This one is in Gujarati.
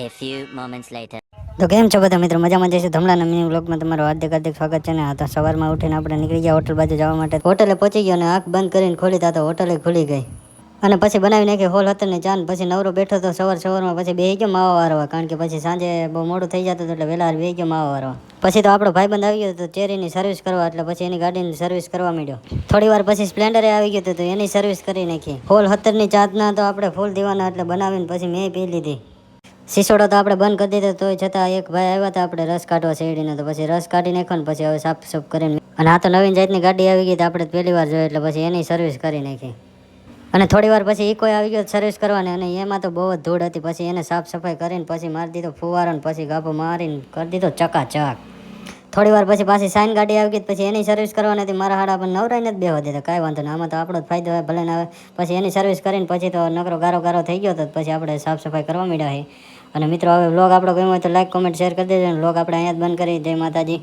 A few moments later. તો કેમ છો બધા મિત્રો, મજામાં જઈશું. ધમલાના મિની વ્લોગમાં તમારું હાર્દિક સ્વાગત છે ને. આ તો સવારમાં ઉઠીને આપણે નીકળી ગયા હોટલ બાજુ જવા માટે. હોટલે પહોંચી ગયો અને આંખ બંધ કરીને ખોલી તા તો હોટલે ખુલી ગઈ અને પછી બનાવી નાખી હોલ હતરની ચાન. પછી નવરો બેઠો તો સવારમાં પછી બેસી ગયો માવા વારવા, કારણ કે પછી સાંજે બહુ મોડું થઈ જતું એટલે વહેલા બેસી ગયો માવા વારવા. પછી તો આપણો ભાઈબંધ આવી ગયો તો ચેરીની સર્વિસ કરવા, એટલે પછી એની ગાડીની સર્વિસ કરવા માંડ્યો. થોડી વાર પછી સ્પ્લેન્ડરે આવી ગયું તો એની સર્વિસ કરી નાખી. હોલ હતરની ચાના તો આપણે ફૂલ દીવાના એટલે બનાવીને પછી મેં પી લીધી. શીશોડો તો આપણે બંધ કરી દીધો, તોય છતાં એક ભાઈ આવ્યા હતા આપણે રસ કાઢવા શેરડીનો, તો પછી રસ કાઢી નાખ્યો ને પછી હવે સાફ કરીને. અને આ તો નવીન જાતની ગાડી આવી ગઈ તો આપણે પહેલી વાર જોઈ એટલે પછી એની સર્વિસ કરી નાખી. અને થોડી વાર પછી ઇકો આવી ગયો સર્વિસ કરવાની, અને એમાં તો બહુ જ ધૂળ હતી. પછી એને સાફ સફાઈ કરીને પછી મારી દીધો ફુવારો ને પછી ગાભો મારીને કરી દીધો ચકાચક. થોડી વાર પછી પાછી સાઈન ગાડી આવી ગઈ, પછી એની સર્વિસ કરવાની હતી. મારા હાડા પણ નવરાઈ નથી બેવા દીધા, કાંઈ વાંધો નહીં, આમાં તો આપણો જ ફાયદો હોય, ભલે ને આવે. પછી એની સર્વિસ કરીને પછી તો નકરો ગારો થઈ ગયો, તો પછી આપણે સાફ સફાઈ કરવા માંડ્યા. અને મિત્રો, હવે વ્લોગ આપણો ગમ્યો હોય તો લાઈક કોમેન્ટ શેર કરી દેજો. અને વ્લોગ આપણે અહીંયા જ બંધ કરી. જય માતાજી.